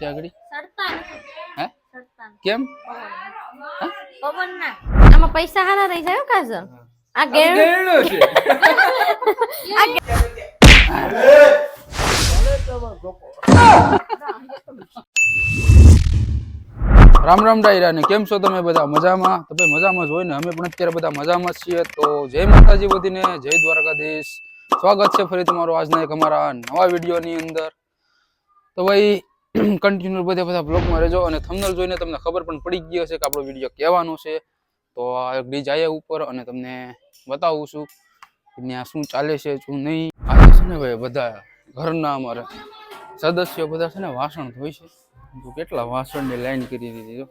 ત્યાં આગળ સડતા હે સડતા કેમ પવન ના આમાં પૈસા હારા રહી જાય કાજલ આ ગેરણો છે રામ રામ ડાયરા ને કેમ છો તમે બધા મજામાં? તો ભાઈ મજામાં જ હોય ને, અમે પણ અત્યારે બધા મજામાં જ છીએ. તો જય માતાજી બધીને, જય દ્વારકાધીશ. સ્વાગત છે ફરી તમારું આજના એક અમારા નવા વિડીયોની અંદર. તો ભાઈ કન્ટિન્યુ બધા બ્લોગમાં રહેજો અને થંબનેલ જોઈને તમને ખબર પણ પડી ગઈ હશે કે આપણો વિડીયો કહેવાનો છે. તો આ ડી જાય ઉપર અને તમને બતાવું છું કે ત્યાં શું ચાલે છે શું નહીં. આજે છે ને ભાઈ બધા ઘરના અમારે સદસ્યો બધા છે ને વાસણ ધોઈ છે. તો કેટલા વાસણની લાઈન કરી દીધી જો.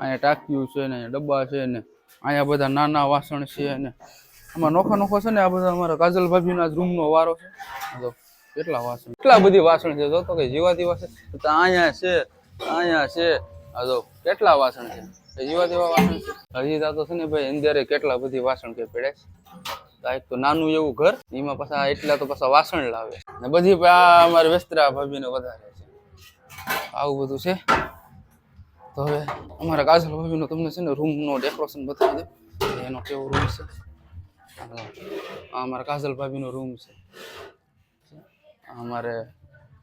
અહીંયા ટાંક્યું છે ને ડબ્બા છે ને અહીંયા બધા નાના વાસણ છે ને આમાં નોખો છે ને આ બધા અમારા કાજલ ભાભીના રૂમનો વારો છે. તો કેટલા વાસણ, કેટલા બધી વાસણ છે જો તો કે જીવાતી વાસણ તો અહીંયા છે આ જો કેટલા વાસણ છે જીવા તેવા વાસણ છે. હજી તો છે ને ભાઈ અંદર કેટલા બધી વાસણ કે પડે છે. એક તો નાનું એવું ઘર એમાં પાછા એટલા તો પાછા વાસણ લાવે ને બધી આ અમારે વેસ્તરા ભાભીને વધારે છે. આવું બધું છે. તો હવે અમારા કાજલ ભાભીનો તમને છે ને રૂમનો ડેકોરેશન બતાવી દો એનો કેવો રૂમ છે. આ અમારા કાજલ ભાભીનો રૂમ છે. અમારે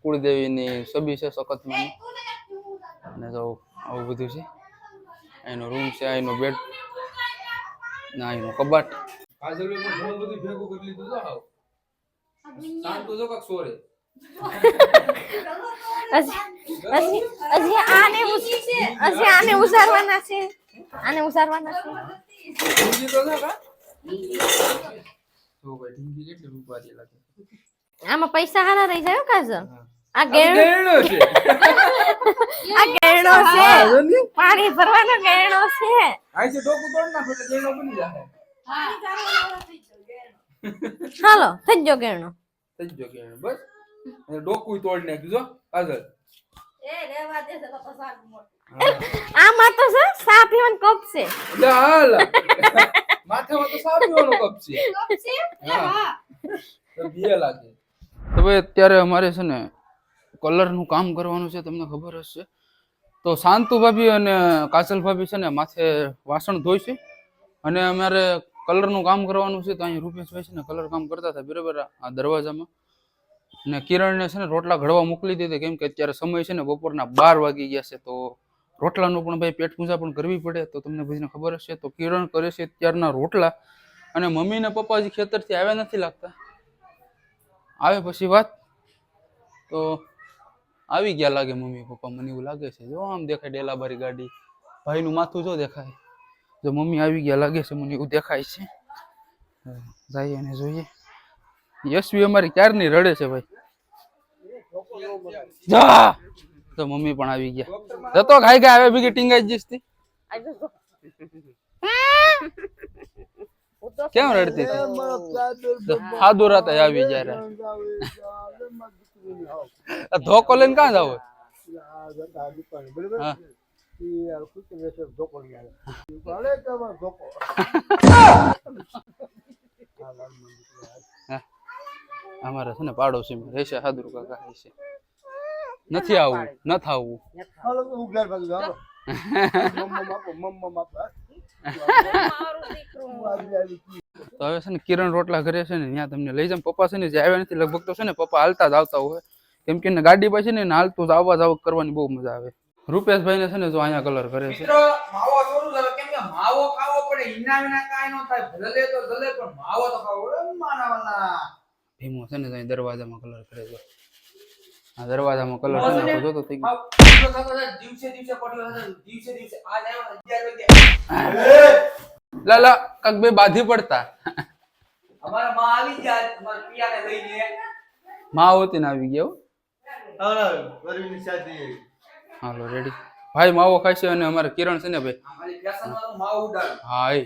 કુળદેવીની છબી છે સખતમાં અને તો આવું બધું છે. એનો રૂમ છે, એનો બેડ ના એનો કબાટ. કાજલ ભાઈ ઘણું બધું ભેગું કરી લીધું તો હાવ શાંત તો જો કાક સોરે હજી આને ઉસારવાના છે. આને ઉસારવાના છે. ઢીંગી તો છે કા તો ભાઈ ઢીંગી કેટલી રૂપારી લાગે. આમાં પૈસા હારા રહી જાય કાજલ આ ગેરણો છે આ ગેરણો છે પાણી ભરવાનો ગેરણો છે. આ જે ડોકું તોડ નાખો એટલે ગેરણો બની જાય. હાલો થઈ ગયો ગેરણો. થઈ ગયો ગેરણો બસ. અને ડોકું તોડ નાખ્યું જો કાજલ. આમાં તો છે સા પીવાનો કપ છે. લે હાલ માથામાં તો સાફ પીવાનો કપ છે. હા તો બીએ લાગે. તો ભાઈ અત્યારે અમારે છે ને કલરનું કામ કરવાનું છે, તમને ખબર હશે. તો શાંતુ ભાભી અને કાજલ ભાભી છે ને માથે વાસણ ધોઈ છે અને અમારે કલરનું કામ કરવાનું છે. તો અહીંયા રૂપેશભાઈ છે ને કલર કામ કરતા હતા બરાબર આ દરવાજામાં. ને કિરણને છે ને રોટલા ઘડવા મોકલી દીધી કેમ કે અત્યારે સમય છે ને બપોરના 12 વાગી ગયા છે. તો રોટલાનું પણ ભાઈ પેટ પૂજા પણ કરવી પડે. તો તમને બધાને ખબર હશે. તો કિરણ કરે છે અત્યારના રોટલા અને મમ્મી ને પપ્પા હજી ખેતરથી આવ્યા નથી લાગતા. આવે પછી વાત. તો આવી ગયા લાગે મમ્મી પપ્પા, મને એવું લાગે છે. જો આમ દેખાય ડેલાબારી ગાડી, ભાઈનું માથું જો દેખાય. જો મમ્મી આવી ગયા લાગે છે, મને એવું દેખાય છે. જઈએ અને જોઈએ. યશવી અમારી ક્યારની રડે છે ભાઈ. જા તો મમ્મી પણ આવી ગયા. જતો ખાઈ ગયા હવે બીજી ટીંગાઈ જઈશ તી. કેમ રડતી હતી? હાદુ રાતે આવી જાય. ધોકો લઈને ક્યાં જાવ? અમારે છે ને પાડોશી રહેશે હાદરુ કાકા રહેશે. નથી આવવું ન થાવું. તો હવે છે ને કિરણ રોટલા ઘરે છે ને ત્યાં તમને લઈ જાવ. પપ્પા છે ને જે આવ્યા નથી લગભગ તો છે ને પપ્પા હાલતા જ આવતા હોય કેમ કે ગાડી પાસે ને હાલતું આવવા જાવ કરવાની બહુ મજા આવે. રૂપેશભાઈ ને છે ને જો અહીંયા કલર કરે છે. માવો થોડું આવે કેમ કે માવો ખાવો પડે ઈના વિના કાઈ ન થાય. ભલે તો ભલે પણ માવો તો ખાવો પડે માનાવાના. ભીમો છે ને અહીં દરવાજામાં કલર કરે છે. આ દરવાજામાં કલર છે ને જોતો થઈ ગયો. દિવસે પડ્યો દિવસે આજ આવ્યો 11 વાગે. લાલા કક બે બાધી પડતા. અમારા માં આવી ગયા અમારા પિયાને લઈને. માં હોતી ને આવી ગયા. હા વરવીની શાદી. હાલો રેડી. ભાઈ માવો ખાય છે અને અમારે કિરણ છે ને ભાઈ ખાલી ફેશન વાળો માવો ઉડાડ. હા એ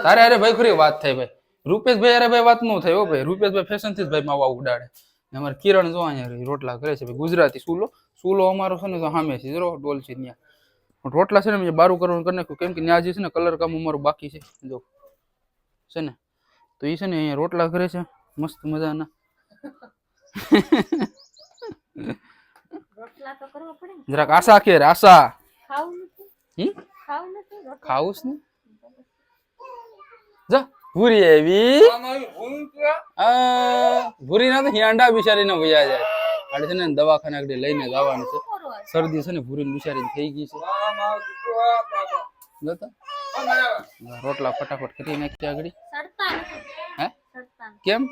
તારે અરે ભાઈ ખરી વાત થાય ભાઈ. રૂપેશભાઈ અરે ભાઈ વાત ન થાય હો ભાઈ. રૂપેશભાઈ ફેશન થી જ ભાઈ માવા ઉડાડે. અમારે કિરણ જો અહીંયા રોટલા કરે છે ભાઈ. ગુજરાતી સુલો અમારો છે ને તો સામે છે જો ડોલ છે ત્યાં. રોટલા છે ને બારું કરવાનું કરી નાખ્યું કેમ કે ત્યાં જે છે ને કલર કામ અમારું બાકી છે જો છે ને. તો એ છે ને અહીંયા રોટલા કરે છે મસ્ત મજાના. રોટલા તો કરવા પડે ને. જરાક આશા કે આશા ખાવું નથી ખાવું નથી રોટલા ખાવું છે ને જા ભૂરી એવી ભૂરી ના તો હિયાંડા બિચારી ને વયા જાય આડે છે ને દવાખાને આગળ લઈને જવાનું છે શરદી છે ને ભૂરી બિચારી થઈ ગઈ છે જોતા રોટલા ફટાફટ કરી નાખી આગળ સડતા નથી હે સડતા નથી. કેમ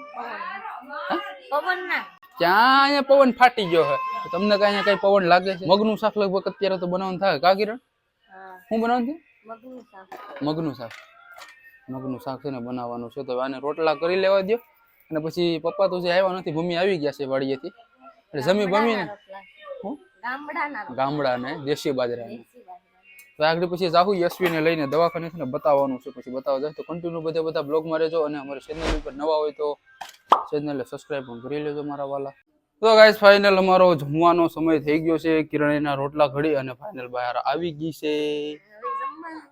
પવન ના ક્યાં અહીંયા પવન ફાટી ગયો હે તમને કઈ અહીંયા કઈ પવન લાગે છે મગનું શાક લગભગ અત્યારે તો બનાવવાનું થાય કા કિરણ હા શું બનાવવાનું છે મગનું શાક મગનું શાક છે ને બનાવવાનું છે તો આને રોટલા કરી લેવા દો અને પછી પપ્પા તો જે આવ્યા નથી મમ્મી આવી ગયા છે વાડીએથી એટલે જમી બમીને રોટલા હું ગામડાના ગામડાને દેશી બાજરાને દેશી બાજરાના. તો આગળ પછી જાહુ યશવીને લઈને દવાખાને છે ને બતાવવાનું છે પછી બતાવવા જાય તો કન્ટિન્યુ બધા બ્લોગમાં રહેજો અને અમારી ચેનલ ઉપર નવા હોય તો ચેનલને સબસ્ક્રાઇબ પણ કરી લેજો મારા વાલા. તો ગાઈસ ફાઇનલ અમારો જમવાનો સમય થઈ ગયો છે કિરણના રોટલા ઘડી અને ફાઇનલ બહાર આવી ગઈ છે હવે જમવાનું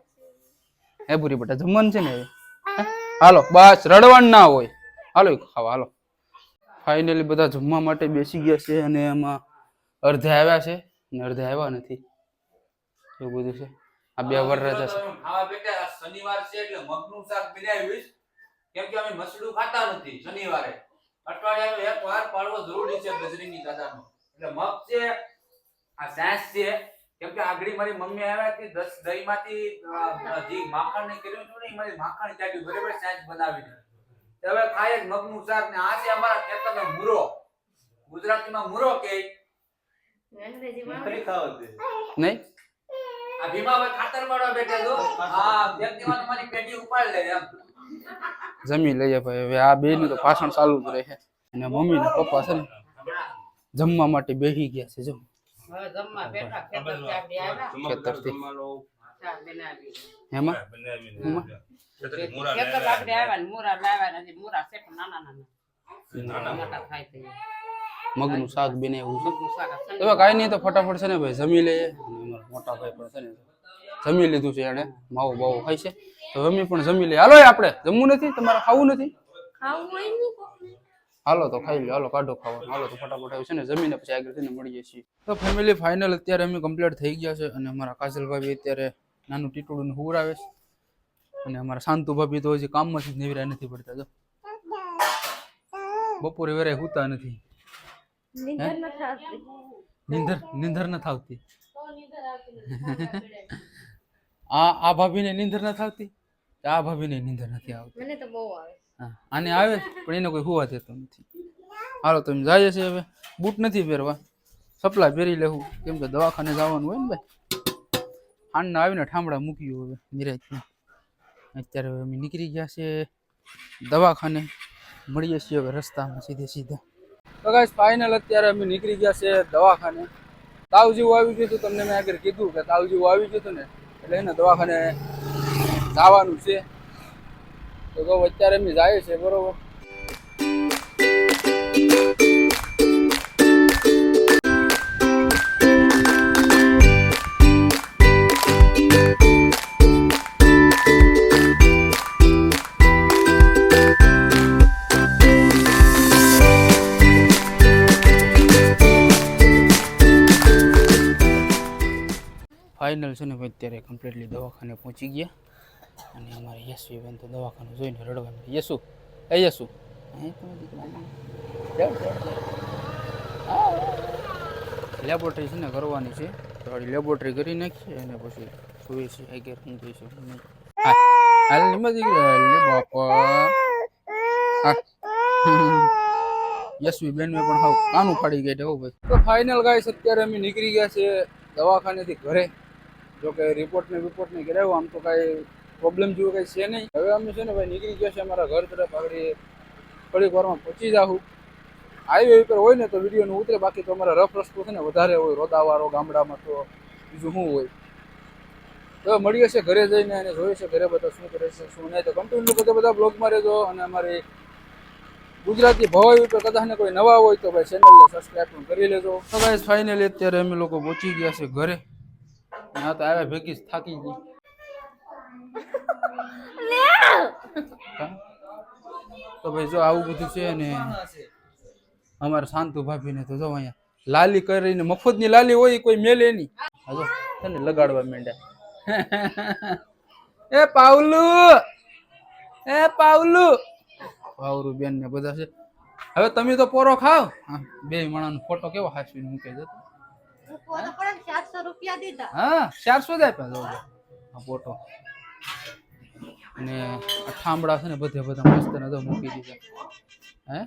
છે. હે પૂરી બેટા જમવાનું છે ને હવે હે? હાલો બસ રડવાનું ના હોય હાલો ખાવા હાલો. ફાઇનલી બધા જમવા માટે બેસી ગયા છે અને એમાં અડધે આવ્યા છે અને અડધે આવ્યા નથી એવું બધું છે આ બે વર રજા છે ખાવા બેટા શનિવાર છે એટલે મગનું શાક બનાવ્યું કેમ કે અમે મસડું ખાતા નથી શનિવારે અઠવાડિયામાં એક વાર પાડવો જરૂરી છે ગજરીની દાદાનો એટલે મગ છે આ સાસ છે કેમ કે આગળી મારી મમ્મી આવ્યા હતી દહીંમાંથી જે માખણ ને કર્યું હતું ને એ મારી માખણ ચાટ્યું બરાબર સાસ બનાવીને હવે ખાય જ મગનું શાક ને આ છે અમારા ખેતરનો મૂરો ગુજરાતીમાં મૂરો કે અંગ્રેજીમાં નહીં આ ભીમાભાઈ ખાતર વાળા બેઠા છો હા વ્યક્તિમાં તમારી પેટી ઉપાડ લે એમ જમી લઈએ ભાઈ હવે આ બે નું તો ભાષણ ચાલુ જ રહે અને મમ્મી ને પપ્પા છે ને જમવા માટે બેસી ગયા છે જો ખેતરથી એમાં મગનું શાક બનાવ્યું છે હવે કાંઈ નહીં તો ફટાફટ છે ને ભાઈ જમી લઈએ અને અમારા મોટા ભાઈ પણ છે ને જમી લીધું છે એને માવો બાવો ખાય છે તો અમે પણ જમી લઈએ હાલો આપણે જમવું નથી તમારે ખાવું નથી ખાવું હોય ને કોકને. હાલો તો ખાઈ લો હાલો કાઢો ખાવાનું હાલો તો ફટાફટ આવે છે ને જમીને પછી આગળ થઈને મળીએ છીએ તો ફેમિલી ફાઇનલ અત્યારે અમે કમ્પ્લીટ થઈ ગયા છે અને અમારા કાજલ ભાભી અત્યારે નાનું ટીટુડું હુવરાવે છે અને અમારા શાંતુ ભાભી તો હજી કામમાંથી જ નિવરા નથી પડતા જો બપોરે વેરાય હુતા નથી નીંદર નથી આવતી. નીંદર ન થાવતી તો નીંદર આવતી નથી. આ ભાભીને નીંદર ન થાવતી આ ભાભીને નીંદર નથી આવતી મને તો બહુ આવે. હા આને આવે છે, પણ એને કોઈ હુવા દેતો નથી હાલો તો એમ જાય છે હવે બૂટ નથી પહેરવા સપલા પહેરી લેવું કેમ કે દવાખાને જવાનું હોય ને ભાઈ ખાંડના આવીને ઠામડા મૂક્યું હવે નિરાજમાં અત્યારે હવે અમે નીકળી ગયા છે દવાખાને મળીએ છીએ હવે રસ્તામાં સીધા તો ગાઈસ ફાઇનલ અત્યારે અમે નીકળી ગયા છે દવાખાને તાવ જેવું આવી ગયું હતું તમને મેં આગળ કીધું કે તાવ જેવું આવી ગયું હતું ને એટલે એને દવાખાને જવાનું છે તો કહું અત્યારે અમે જાય છે બરોબર ફાઇનલ છે ને ભાઈ અત્યારે કમ્પ્લીટલી દવાખાને પહોંચી ગયા અને અમારે યશુ બેન તો દવાખાનું જોઈને રડવા માંડી યશુ લેબોરેટરી છે ને કરવાની છે તો થોડી લેબોરેટરી કરી નાખીએ અને પછી જોઈએ છીએ આગળ શું કહીશું હાલ નિમજી બાપા યશવી બેન મેં પણ હાવ કાનું ફાડી ગયા હો ભાઈ તો ફાઇનલ ગાઈસ અત્યારે અમે નીકળી ગયા છે દવાખાનેથી ઘરે જો કે રિપોર્ટ ને કરાવ્યો આમ તો કાંઈ પ્રોબ્લેમ જેવું કંઈ છે નહીં હવે અમે છે ને ભાઈ નીકળી ગયા છે અમારા ઘર તરફ આગળ થોડીક વારમાં પહોંચી જાઉં હાઈવે ઉપર હોય ને તો વિડીયોનું ઉતરે બાકી તો અમારા રફ રસ્તો છે ને વધારે હોય રોદાવાળો ગામડામાં તો બીજું શું હોય તો મળીએ છે ઘરે જઈને અને જોઈએ છે ઘરે બધા શું કરે છે શું નહીં તો કન્ટિન્યુ બધા બ્લોગમાં રહેજો અને અમારી ગુજરાતી ભવાઈ ઉપર કદાચ ને કોઈ નવા હોય તો ભાઈ ચેનલને સબસ્ક્રાઇબ પણ કરી લેજો તો ગાઈસ ફાઇનલી અત્યારે અમે લોકો પહોંચી ગયા છે ઘરે હા તો આવ્યા ભેગી જ થાકી ગઈ તો ભાઈ જો આવું બધું છે ને અમારા શાંતુ ભાભીને તો જો અહીંયા લાલી કરીને મફતની લાલી હોય ઈ કોઈ મેલે નહીં. હા જો તને લગાડવા માંડ્યા. એ પાવલુ પાવરું બેન ને બધા છે. હવે તમે તો પોરો ખાવ. હા, બે માણાનો ફોટો કેવો હાચવીને મૂકે છે. હા 400 જ આપ્યા જો આ ફોટો. અને આ ઠામડા છે ને બધે બધા મસ્ત ને તો મૂકી દીધા. હે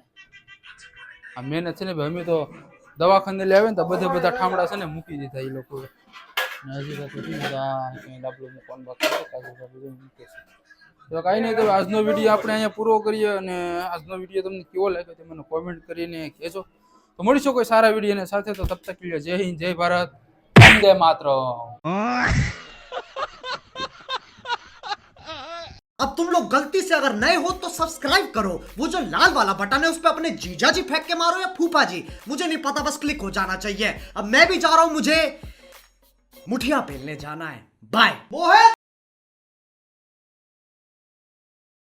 આ મહેનત છે ને ભાઈ, અમે તો દવાખાને લઈ આવે ને તો બધે બધા ઠામડા છે ને મૂકી દીધા એ લોકો. હજી તો કઈ ડાબલું મૂકવાનું બાકી છે, કાજુ બધું મૂકે છે. તો કાંઈ નહીં, તો આજનો વિડીયો આપણે અહીંયા પૂરો કરીએ. અને આજનો વિડીયો તમને કેવો લાગ્યો તે મને કોમેન્ટ કરીને કહેજો. તો મળીશું કોઈ સારા વિડીયોની સાથે. તો તબ તક કે લીએ જય હિન્દ, જય ભારત, વંદે માતરમ. अब तुम लोग गलती से अगर नए हो तो सब्सक्राइब करो, वो जो लाल वाला बटन है उस पे अपने जीजा जी फेंक के मारो या फूफा जी, मुझे नहीं पता, बस क्लिक हो जाना चाहिए. अब मैं भी जा रहा हूं, मुझे मुठिया पेलने जाना है. बाय. मोहित